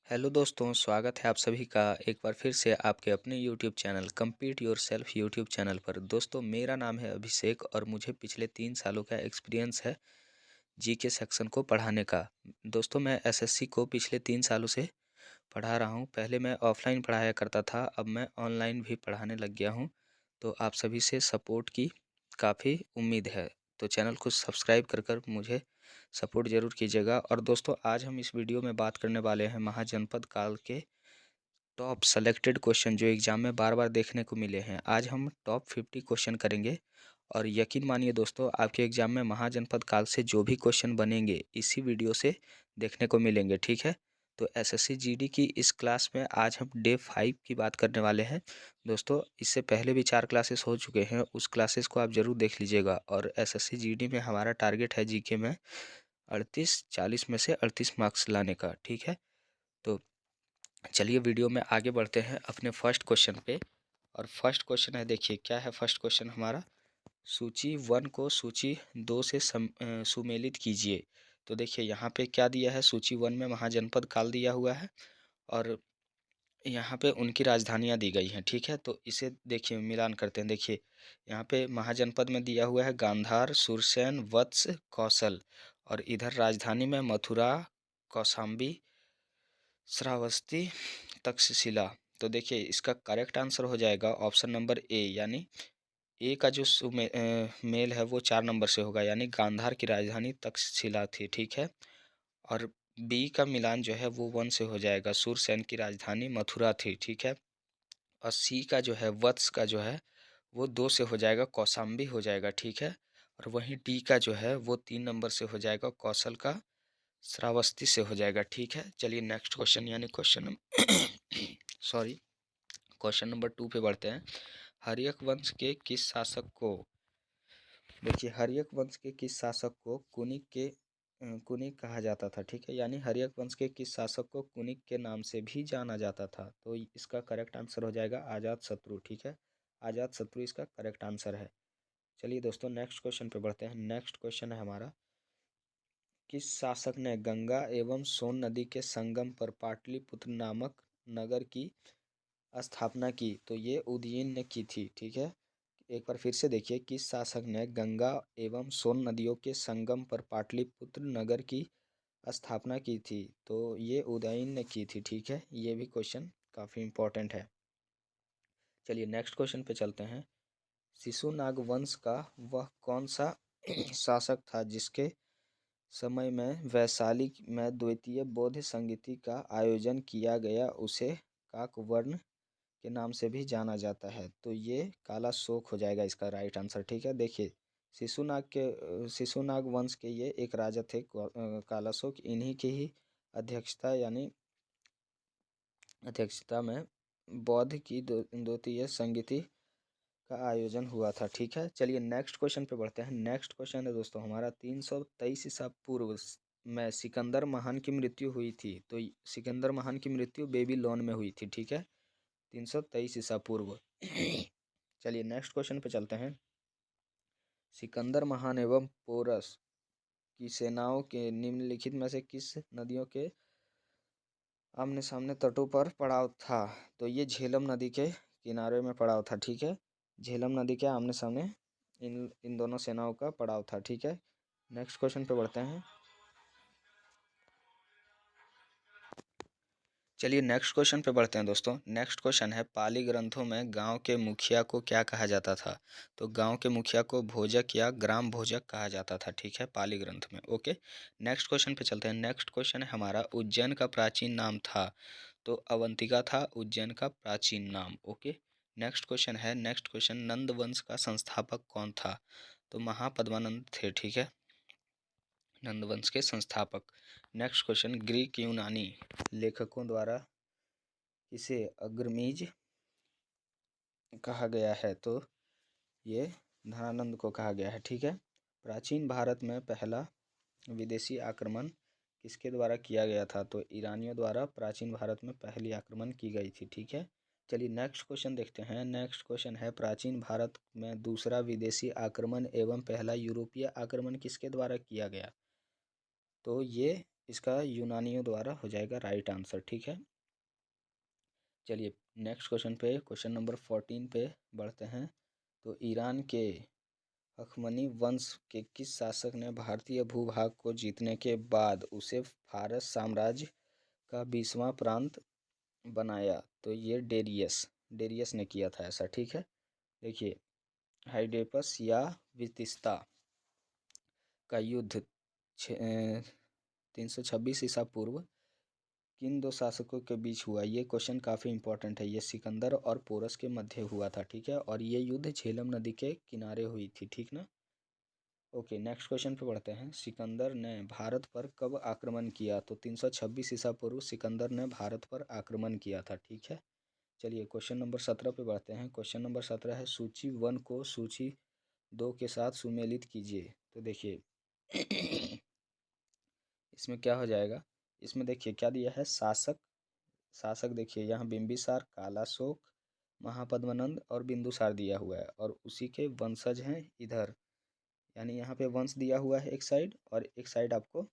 Hello दोस्तों, स्वागत है आप सभी का एक बार फिर से आपके अपने YouTube channel compete your self YouTube channel पर। दोस्तों, मेरा नाम है अभिषेक और मुझे पिछले 3 सालों का एक्सपीरियंस है जीके सेक्शन को पढ़ाने का। दोस्तों, मैं एसएससी को पिछले 3 सालों से पढ़ा रहा हूँ। पहले मैं ऑफलाइन पढ़ाया करता था, अब मैं ऑनलाइन भी पढ़ाने लग गया हूँ। तो आप सभी से सपोर्ट की काफ़ी उम्मीद है, तो चैनल को सब्सक्राइब कर कर मुझे सपोर्ट ज़रूर कीजिएगा। और दोस्तों, आज हम इस वीडियो में बात करने वाले हैं महाजनपद काल के टॉप सेलेक्टेड क्वेश्चन जो एग्जाम में बार बार देखने को मिले हैं। आज हम टॉप 50 क्वेश्चन करेंगे और यकीन मानिए दोस्तों, आपके एग्जाम में महाजनपद काल से जो भी क्वेश्चन बनेंगे इसी वीडियो से देखने को मिलेंगे, ठीक है। तो एसएससी जीडी की इस क्लास में आज हम डे 5 की बात करने वाले हैं। दोस्तों, इससे पहले भी 4 क्लासेस हो चुके हैं, उस क्लासेस को आप ज़रूर देख लीजिएगा। और एसएससी जीडी में हमारा टारगेट है जीके में 38-40 में से 38 मार्क्स लाने का, ठीक है। तो चलिए वीडियो में आगे बढ़ते हैं अपने फर्स्ट क्वेश्चन पे। और फर्स्ट क्वेश्चन है, देखिए क्या है फर्स्ट क्वेश्चन हमारा। सूची 1 को सूची 2 से सुमेलित कीजिए। तो देखिए यहाँ पे क्या दिया है, सूची 1 में महाजनपद काल दिया हुआ है और यहाँ पे उनकी राजधानियाँ दी गई हैं, ठीक है। तो इसे देखिए मिलान करते हैं। देखिए यहाँ पे महाजनपद में दिया हुआ है गांधार, सुरसेन, वत्स, कौशल, और इधर राजधानी में मथुरा, कौशाम्बी, श्रावस्ती, तक्षशिला। तो देखिए इसका करेक्ट आंसर हो जाएगा ऑप्शन नंबर ए, यानी ए का जो मेल है वो 4 नंबर से होगा, यानी गांधार की राजधानी तक्षशिला थी, ठीक है। और बी का मिलान जो है वो 1 से हो जाएगा, सूरसेन की राजधानी मथुरा थी, ठीक है। और सी का जो है वत्स का जो है वो 2 से हो जाएगा, कौशाम्बी हो जाएगा, ठीक है। और वहीं डी का जो है वो 3 नंबर से हो जाएगा, कौशल का श्रावस्ती से हो जाएगा, ठीक है। चलिए नेक्स्ट क्वेश्चन यानी क्वेश्चन सॉरी क्वेश्चन नंबर 2 पे बढ़ते हैं। हर्यक वंश के किस शासक को, देखिए हर्यक वंश के किस शासक को कुनिक कहा जाता था, ठीक है। यानी हर्यक वंश के किस शासक को कुनिक के नाम से भी जाना जाता था। तो इसका करेक्ट आंसर हो जाएगा अजात शत्रु, ठीक है। अजात शत्रु इसका करेक्ट आंसर है। चलिए दोस्तों नेक्स्ट क्वेश्चन पे बढ़ते हैं। नेक्स्ट क्वेश्चन है हमारा, किस शासक ने गंगा एवं सोन नदी के संगम पर पाटलिपुत्र नामक नगर की स्थापना की। तो ये उदयन ने की थी, ठीक है। एक बार फिर से देखिए, किस शासक ने गंगा एवं सोन नदियों के संगम पर पाटलिपुत्र नगर की स्थापना की थी। तो ये उदयन ने की थी, ठीक है। ये भी क्वेश्चन काफ़ी इम्पोर्टेंट है। चलिए नेक्स्ट क्वेश्चन पे चलते हैं। शिशुनाग वंश का वह कौन सा शासक था जिसके समय में वैशाली में द्वितीय बौद्ध संगीति का आयोजन किया गया, उसे काकवर्ण के नाम से भी जाना जाता है। तो ये काला शोक हो जाएगा इसका राइट आंसर, ठीक है। देखिए शिशुनाग वंश के ये एक राजा थे काला शोक, इन्हीं की ही अध्यक्षता में बौद्ध की द्वितीय संगीति का आयोजन हुआ था, ठीक है। चलिए नेक्स्ट क्वेश्चन पे बढ़ते हैं। नेक्स्ट क्वेश्चन है दोस्तों हमारा, 323 ईसा पूर्व में सिकंदर महान की मृत्यु हुई थी। तो सिकंदर महान की मृत्यु बेबीलोन में हुई थी, ठीक है, 323 ईसा पूर्व। चलिए नेक्स्ट क्वेश्चन पे चलते हैं। सिकंदर महान एवं पोरस की सेनाओं के निम्नलिखित में से किस नदियों के आमने सामने तटों पर पड़ाव था। तो ये झेलम नदी के किनारे में पड़ाव था, ठीक है। झेलम नदी के आमने सामने इन दोनों सेनाओं का पड़ाव था, ठीक है। नेक्स्ट क्वेश्चन पे बढ़ते हैं। चलिए नेक्स्ट क्वेश्चन पे बढ़ते हैं दोस्तों। नेक्स्ट क्वेश्चन है, पाली ग्रंथों में गांव के मुखिया को क्या कहा जाता था। तो गांव के मुखिया को भोजक या ग्राम भोजक कहा जाता था, ठीक है, पाली ग्रंथ में। ओके, नेक्स्ट क्वेश्चन पे चलते हैं। नेक्स्ट क्वेश्चन है हमारा, उज्जैन का प्राचीन नाम था। तो अवंतिका था उज्जैन का प्राचीन नाम। ओके, नेक्स्ट क्वेश्चन है, नेक्स्ट क्वेश्चन, नंद वंश का संस्थापक कौन था। तो महापद्मानंद थे, ठीक है, नंदवंश के संस्थापक। नेक्स्ट क्वेश्चन, ग्रीक यूनानी लेखकों द्वारा किसे अग्रमीज कहा गया है। तो ये धनानंद को कहा गया है, ठीक है। प्राचीन भारत में पहला विदेशी आक्रमण किसके द्वारा किया गया था। तो ईरानियों द्वारा प्राचीन भारत में पहली आक्रमण की गई थी, ठीक है। चलिए नेक्स्ट क्वेश्चन देखते हैं। नेक्स्ट क्वेश्चन है, प्राचीन भारत में दूसरा विदेशी आक्रमण एवं पहला यूरोपीय आक्रमण किसके द्वारा किया गया। तो ये इसका यूनानियों द्वारा हो जाएगा राइट आंसर। ठीक है, चलिए नेक्स्ट क्वेश्चन पे, क्वेश्चन नंबर 14 पे बढ़ते हैं। तो ईरान के अखमनी वंश के किस शासक ने भारतीय भूभाग को जीतने के बाद उसे फारस साम्राज्य का 20वां प्रांत बनाया? तो ये डेरियस डेरियस ने किया था ऐसा। ठीक है, देखिए हाइडेपस या वितिस्ता का युद्ध 326 ईसा पूर्व किन दो शासकों के बीच हुआ? ये क्वेश्चन काफ़ी इंपॉर्टेंट है। ये सिकंदर और पोरस के मध्य हुआ था। ठीक है, और ये युद्ध झेलम नदी के किनारे हुई थी। ठीक ना, ओके नेक्स्ट क्वेश्चन पे बढ़ते हैं। सिकंदर ने भारत पर कब आक्रमण किया? तो 326 ईसा पूर्व सिकंदर ने भारत पर आक्रमण किया था। ठीक है, चलिए क्वेश्चन नंबर 17 पे बढ़ते हैं। क्वेश्चन नंबर 17 है सूची 1 को सूची 2 के साथ सुमेलित कीजिए। तो देखिए इसमें क्या हो जाएगा, इसमें देखिए क्या दिया है, शासक। शासक देखिए यहाँ बिंबिसार, कालाशोक, महापद्मनंद और बिंदुसार दिया हुआ है, और उसी के वंशज हैं इधर, यानी यहाँ पे वंश दिया हुआ है एक साइड, और एक साइड आपको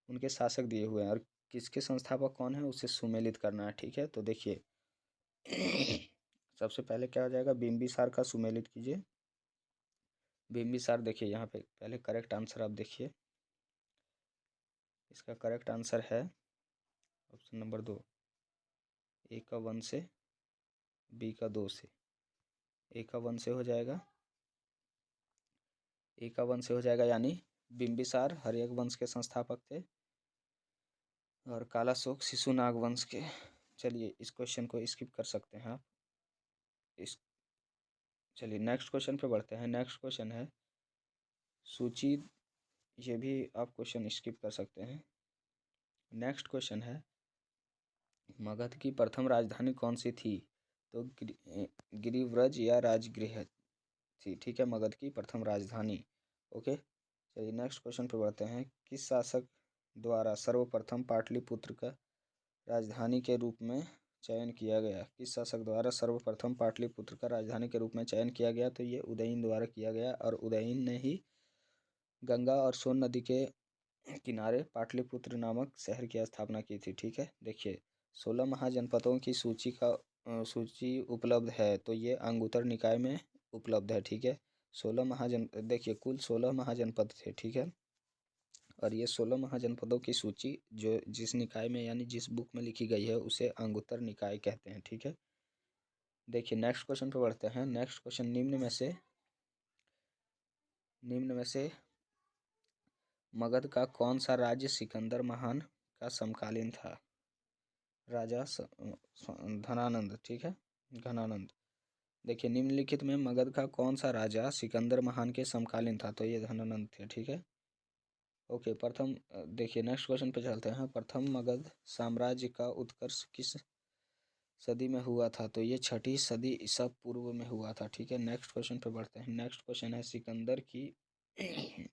उनके शासक दिए हुए हैं, और किसके संस्थापक कौन है उसे सुमेलित करना है। ठीक है, तो देखिए सबसे पहले क्या हो जाएगा, बिंबिसार का सुमेलित कीजिए। बिंबिसार देखिए यहाँ पे पहले करेक्ट आंसर आप देखिए, इसका करेक्ट आंसर है ऑप्शन नंबर 2, ए का 1 से, बी का 2 से। ए का 1 से हो जाएगा, ए का 1 से हो जाएगा, यानी बिंबिसार हर्यक वंश के संस्थापक थे, और कालाशोक शिशुनाग वंश के। चलिए इस क्वेश्चन को स्किप कर सकते हैं आप। इस चलिए नेक्स्ट क्वेश्चन पे बढ़ते हैं। नेक्स्ट क्वेश्चन है सूची, ये भी आप क्वेश्चन स्किप कर सकते हैं। नेक्स्ट क्वेश्चन है मगध की प्रथम राजधानी कौन सी थी? तो गिरिव्रज या राजगृह थी। ठीक है, मगध की प्रथम राजधानी। ओके, चलिए नेक्स्ट क्वेश्चन पे बढ़ते हैं। किस शासक द्वारा सर्वप्रथम पाटलिपुत्र का राजधानी के रूप में चयन किया गया? किस शासक द्वारा सर्वप्रथम पाटलिपुत्र का राजधानी के रूप में चयन किया गया? तो ये उदयन द्वारा किया गया, और उदयन ने ही गंगा और सोन नदी के किनारे पाटलिपुत्र नामक शहर की स्थापना की थी। ठीक है, देखिए 16 महाजनपदों की सूची उपलब्ध है, तो ये अंगुत्तर निकाय में उपलब्ध है। ठीक है, 16 महाजन देखिए कुल 16 महाजनपद थे। ठीक है, और ये 16 महाजनपदों की सूची जो जिस निकाय में यानी जिस बुक में लिखी गई है उसे अंगुत्तर निकाय कहते हैं। ठीक है, देखिए नेक्स्ट क्वेश्चन पे बढ़ते हैं। नेक्स्ट क्वेश्चन निम्न में से मगध का कौन सा राज्य सिकंदर महान का समकालीन था? राजा धनानंद। ठीक है, घनानंद। देखिए निम्नलिखित में मगध का कौन सा राजा सिकंदर महान के समकालीन था? तो ये धनानंद थे। ठीक है, ओके प्रथम देखिए नेक्स्ट क्वेश्चन पे चलते हैं। प्रथम मगध साम्राज्य का उत्कर्ष किस सदी में हुआ था? तो ये 6ठी सदी ईसा पूर्व में हुआ था। ठीक है, नेक्स्ट क्वेश्चन पे बढ़ते हैं। नेक्स्ट क्वेश्चन है सिकंदर की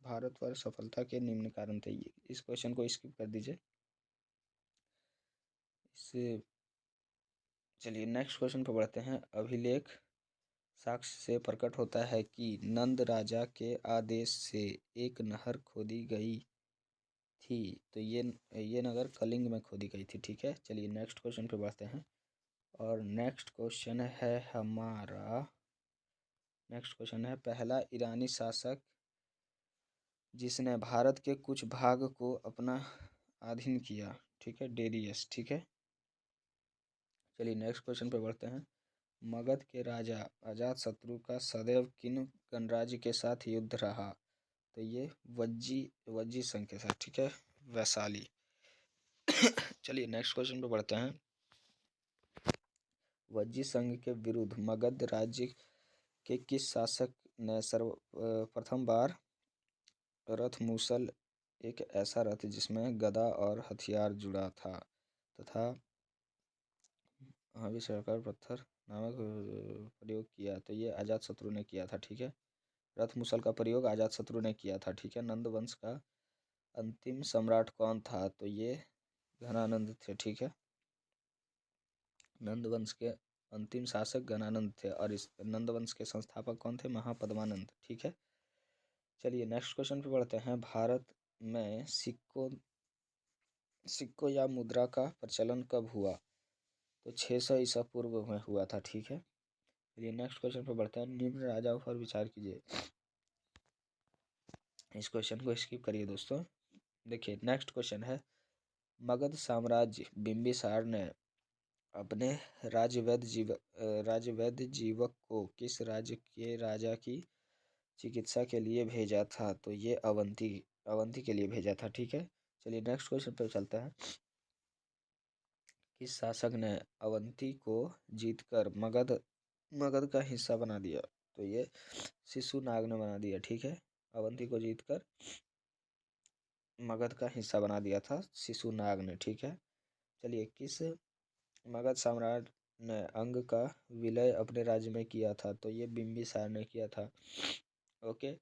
भारत पर सफलता के निम्न कारण थे। इस क्वेश्चन को स्किप कर दीजिए। इससे चलिए नेक्स्ट क्वेश्चन पे बढ़ते हैं। अभिलेख साक्ष्य से प्रकट होता है कि नंद राजा के आदेश से एक नहर खोदी गई थी। तो ये नगर कलिंग में खोदी गई थी। ठीक है, चलिए नेक्स्ट क्वेश्चन पे बढ़ते हैं। और नेक्स्ट क्वेश्चन है हमारा, नेक्स्ट क्वेश्चन है पहला ईरानी शासक जिसने भारत के कुछ भाग को अपना अधीन किया। ठीक है, डेरियस। ठीक है, चलिए नेक्स्ट क्वेश्चन पे बढ़ते हैं। मगध के राजा अजातशत्रु का सदैव किन गणराज्य के साथ युद्ध रहा? तो ये वज्जी संघ के साथ। ठीक है, वैशाली। चलिए नेक्स्ट क्वेश्चन पे बढ़ते हैं। वज्जी संघ के विरुद्ध मगध राज्य के किस शासक ने सर्वप्रथम बार रथ मूसल, एक ऐसा रथ जिसमें गदा और हथियार जुड़ा था, तथा सरकार पत्थर नामक प्रयोग किया? तो ये अजातशत्रु ने किया था। ठीक है, रथ मूसल का प्रयोग अजातशत्रु ने किया था। ठीक है, नंद वंश का अंतिम सम्राट कौन था? तो ये घनानंद थे। ठीक है, नंद वंश के अंतिम शासक घनानंद थे, और इस नंद वंश के संस्थापक कौन थे? महापद्मानंद। ठीक है, चलिए नेक्स्ट क्वेश्चन पे बढ़ते हैं। भारत में सिक्कों सिक्कों या मुद्रा का प्रचलन कब हुआ? तो 600 ईसा पूर्व में हुआ था। ठीक है, चलिए नेक्स्ट क्वेश्चन पर बढ़ते हैं। निम्न राजाओं पर विचार कीजिए। इस क्वेश्चन को स्किप करिए दोस्तों। देखिए नेक्स्ट क्वेश्चन है, मगध साम्राज्य बिंबिसार ने अपने राजवैद्य जीवक को किस राज्य के राजा की चिकित्सा के लिए भेजा था? तो ये अवंती के लिए भेजा था। ठीक है, चलिए नेक्स्ट क्वेश्चन पर चलते हैं। किस शासक ने अवंती को जीतकर मगध का हिस्सा बना दिया? तो ये शिशुनाग ने बना दिया। ठीक है, अवंती को जीतकर मगध का हिस्सा बना दिया था शिशुनाग ने। ठीक है, चलिए किस मगध सम्राट ने अंग का विलय अपने राज्य में किया था? तो ये बिंबिसार ने किया था। ओके,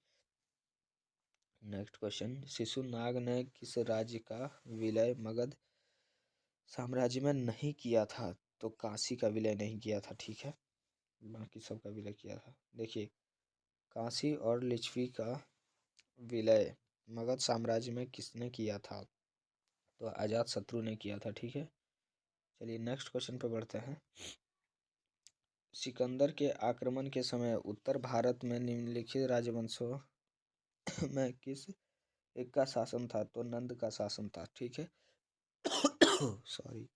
नेक्स्ट क्वेश्चन, शिशुनाग ने किस राज्य का विलय मगध साम्राज्य में नहीं किया था? तो काशी का विलय नहीं किया था। ठीक है, बाकी सब का विलय किया था। देखिए, काशी और लिच्छवी का विलय मगध साम्राज्य में किसने किया था? तो अजातशत्रु ने किया था। ठीक है, चलिए नेक्स्ट क्वेश्चन पर बढ़ते हैं। सिकंदर के आक्रमण के समय उत्तर भारत में निम्नलिखित राजवंशों में किस एक का शासन था? तो नंद का शासन था। ठीक है, सॉरी।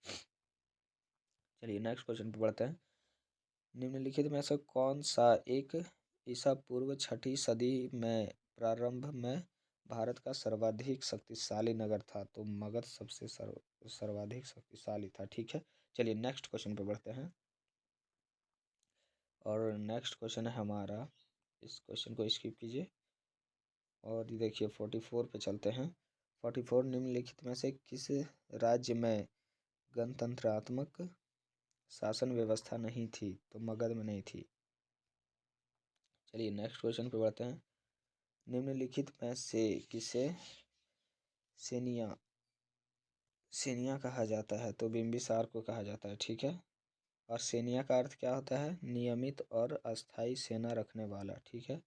चलिए नेक्स्ट क्वेश्चन पर बढ़ते हैं। निम्नलिखित में से कौन सा एक ईसा पूर्व 6ठी सदी में प्रारंभ में भारत का सर्वाधिक शक्तिशाली नगर था? तो मगध सबसे सर्वाधिक शक्तिशाली था। ठीक है, चलिए नेक्स्ट क्वेश्चन पर बढ़ते हैं। और नेक्स्ट क्वेश्चन है हमारा, इस क्वेश्चन को स्किप कीजिए और देखिए 44 पे चलते हैं। 44, निम्नलिखित में से किस राज्य में गणतंत्रात्मक शासन व्यवस्था नहीं थी? तो मगध में नहीं थी। चलिए नेक्स्ट क्वेश्चन पे बढ़ते हैं। निम्नलिखित में से किसे सेनिया कहा जाता है? तो बिंबिसार को कहा जाता है। ठीक है, और सेनिया का अर्थ क्या होता है? नियमित और अस्थायी सेना रखने वाला। ठीक है,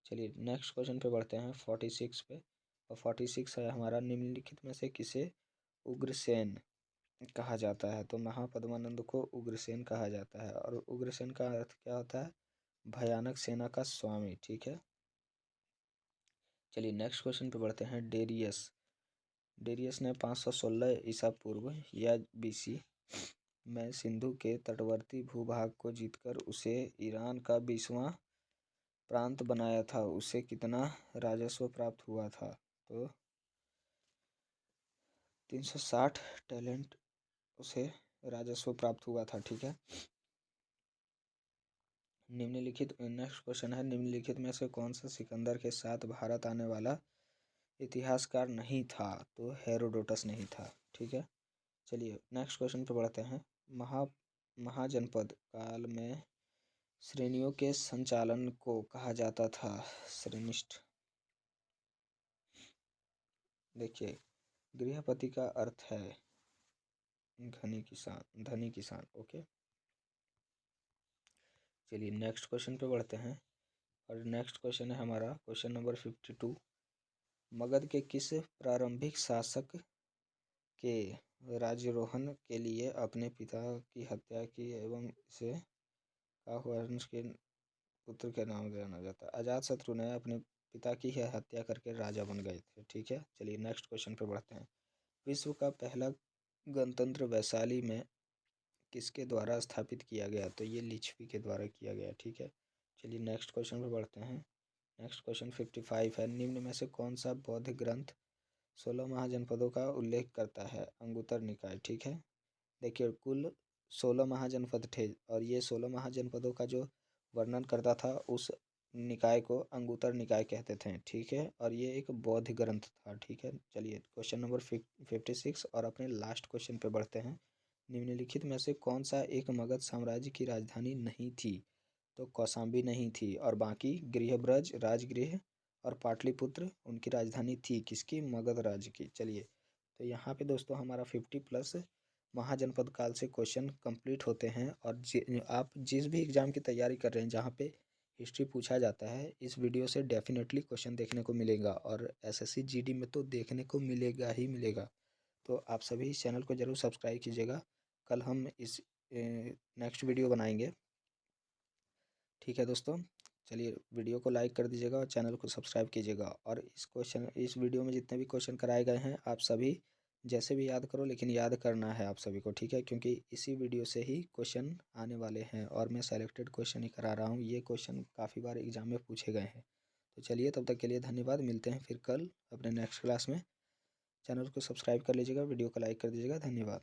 चलिए नेक्स्ट क्वेश्चन पे बढ़ते हैं 46 पे। और 46 है हमारा, निम्नलिखित में से किसे उग्रसेन कहा जाता है? तो महापद्मानंद को उग्रसेन कहा जाता है। और उग्रसेन का अर्थ क्या होता है? भयानक सेना का स्वामी। ठीक है, चलिए नेक्स्ट क्वेश्चन पे बढ़ते हैं। डेरियस ने 516 ईसा पूर्व या बीसी में सिंधु के तटवर्ती भूभाग को जीतकर उसे ईरान का 20वां प्रांत बनाया था। उसे कितना राजस्व प्राप्त हुआ था? तो 360 टैलेंट उसे राजस्व प्राप्त हुआ था। ठीक है, निम्नलिखित नेक्स्ट क्वेश्चन है, निम्नलिखित में से कौन सा सिकंदर के साथ भारत आने वाला इतिहासकार नहीं था? तो हेरोडोटस नहीं था। ठीक है, चलिए नेक्स्ट क्वेश्चन पर बढ़ते हैं। महाजनपद काल में श्रेणियों के संचालन को कहा जाता था श्रेणिष्ठ। देखिए, गृहपति का अर्थ है धनी किसान। ओके, चलिए नेक्स्ट क्वेश्चन पे बढ़ते हैं। और नेक्स्ट क्वेश्चन है हमारा क्वेश्चन नंबर 52। मगध के किस प्रारंभिक शासक के राज्यारोहण के लिए अपने पिता की हत्या की एवं इसे काहुवंश के पुत्र के नाम जाना जाता है? अजातशत्रु ने अपने पिता की हत्या करके राजा बन गए थे। ठीक है, चलिए नेक्स्ट क्वेश्चन पर बढ़ते हैं। विश्व का पहला गणतंत्र वैशाली में किसके द्वारा स्थापित किया गया? तो ये लिच्छवी के द्वारा किया गया। ठीक है, चलिए नेक्स्ट क्वेश्चन पर बढ़ते हैं। नेक्स्ट क्वेश्चन 55 है, निम्न में से कौन सा बौद्ध ग्रंथ 16 महाजनपदों का उल्लेख करता है? अंगुत्तर निकाय। ठीक है, देखिए कुल 16 महाजनपद थे और ये 16 महाजनपदों का जो वर्णन करता था उस निकाय को अंगुत्तर निकाय कहते थे। ठीक है, और ये एक बौद्ध ग्रंथ था। ठीक है, चलिए क्वेश्चन नंबर 56 और अपने लास्ट क्वेश्चन पे बढ़ते हैं। निम्नलिखित में से कौन सा एक मगध साम्राज्य की राजधानी नहीं थी? तो कौशाम्बी नहीं थी और बाकी गृहब्रज, राजगृह और पाटलिपुत्र उनकी राजधानी थी। किसकी? मगध राज्य की। चलिए, तो यहाँ पे दोस्तों हमारा 50+ महाजनपद काल से क्वेश्चन कंप्लीट होते हैं। और आप जिस भी एग्ज़ाम की तैयारी कर रहे हैं जहाँ पे हिस्ट्री पूछा जाता है, इस वीडियो से डेफिनेटली क्वेश्चन देखने को मिलेगा और एसएससी जीडी में तो देखने को मिलेगा ही मिलेगा। तो आप सभी इस चैनल को ज़रूर सब्सक्राइब कीजिएगा। कल हम इस नेक्स्ट वीडियो बनाएंगे। ठीक है दोस्तों, चलिए वीडियो को लाइक कर दीजिएगा और चैनल को सब्सक्राइब कीजिएगा। और इस वीडियो में जितने भी क्वेश्चन कराए गए हैं आप सभी जैसे भी याद करो, लेकिन याद करना है आप सभी को, ठीक है, क्योंकि इसी वीडियो से ही क्वेश्चन आने वाले हैं और मैं सेलेक्टेड क्वेश्चन ही करा रहा हूँ। ये क्वेश्चन काफ़ी बार एग्जाम में पूछे गए हैं। तो चलिए, तब तक के लिए धन्यवाद। मिलते हैं फिर कल अपने नेक्स्ट क्लास में। चैनल को सब्सक्राइब कर लीजिएगा, वीडियो को लाइक कर दीजिएगा। धन्यवाद।